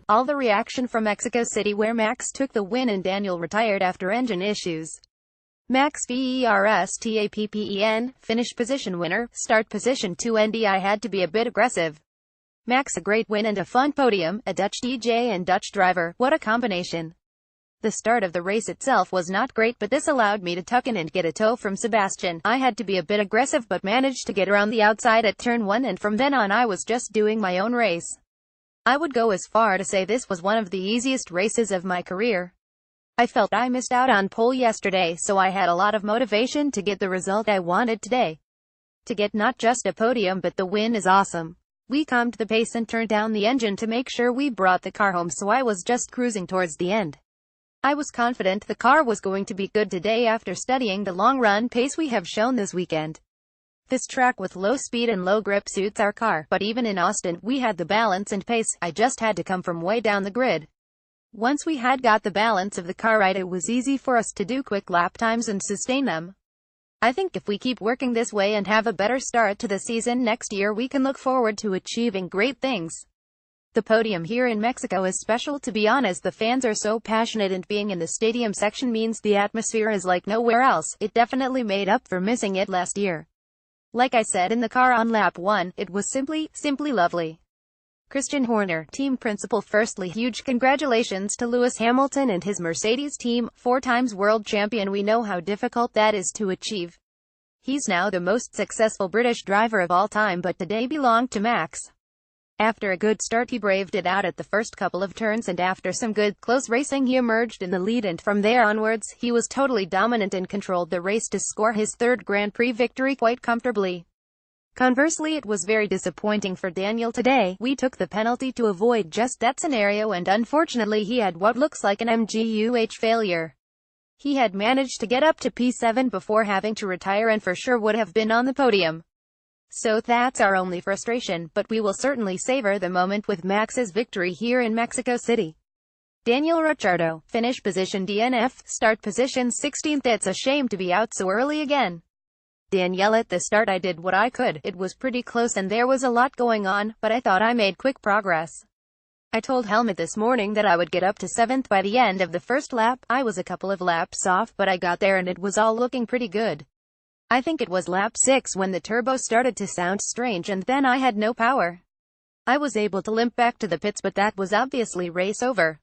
All the reaction from Mexico City where Max took the win and Daniel retired after engine issues. Max Verstappen, finish position winner, start position 2 and I had to be a bit aggressive. Max a great win and a fun podium, a Dutch DJ and Dutch driver, what a combination. The start of the race itself was not great but this allowed me to tuck in and get a tow from Sebastian. I had to be a bit aggressive but managed to get around the outside at turn 1 and from then on I was just doing my own race. I would go as far to say this was one of the easiest races of my career. I felt I missed out on pole yesterday so I had a lot of motivation to get the result I wanted today. To get not just a podium but the win is awesome. We calmed the pace and turned down the engine to make sure we brought the car home so I was just cruising towards the end. I was confident the car was going to be good today after studying the long-run pace we have shown this weekend. This track with low speed and low grip suits our car, but even in Austin, we had the balance and pace. I just had to come from way down the grid. Once we had got the balance of the car right, it was easy for us to do quick lap times and sustain them. I think if we keep working this way and have a better start to the season next year, we can look forward to achieving great things. The podium here in Mexico is special, to be honest. The fans are so passionate and being in the stadium section means the atmosphere is like nowhere else. It definitely made up for missing it last year. Like I said in the car on lap 1, it was simply lovely. Christian Horner, team principal. Firstly, huge congratulations to Lewis Hamilton and his Mercedes team, 4 times world champion. We know how difficult that is to achieve. He's now the most successful British driver of all time, but today belonged to Max. After a good start he braved it out at the first couple of turns and after some good close racing he emerged in the lead and from there onwards, he was totally dominant and controlled the race to score his 3rd Grand Prix victory quite comfortably. Conversely, it was very disappointing for Daniel today. We took the penalty to avoid just that scenario and unfortunately he had what looks like an MGU-H failure. He had managed to get up to P7 before having to retire and for sure would have been on the podium. So that's our only frustration, but we will certainly savor the moment with Max's victory here in Mexico City. Daniel Ricciardo, finish position DNF, start position 16th. It's a shame to be out so early again. Danielle, at the start I did what I could. It was pretty close and there was a lot going on, but I thought I made quick progress. I told Helmut this morning that I would get up to 7th by the end of the first lap. I was a couple of laps off, but I got there and it was all looking pretty good. I think it was lap 6 when the turbo started to sound strange and then I had no power. I was able to limp back to the pits but that was obviously race over.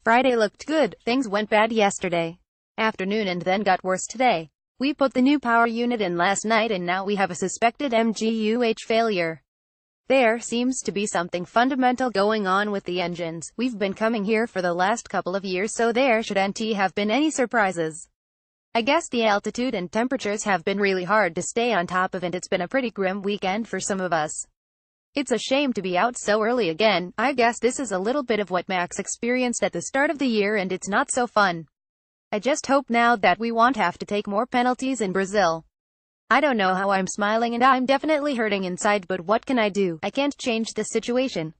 Friday looked good, things went bad yesterday afternoon and then got worse today. We put the new power unit in last night and now we have a suspected MGU-H failure. There seems to be something fundamental going on with the engines. We've been coming here for the last couple of years so there shouldn't have been any surprises. I guess the altitude and temperatures have been really hard to stay on top of and it's been a pretty grim weekend for some of us. It's a shame to be out so early again. I guess this is a little bit of what Max experienced at the start of the year and it's not so fun. I just hope now that we won't have to take more penalties in Brazil. I don't know how I'm smiling and I'm definitely hurting inside, but what can I do? I can't change the situation.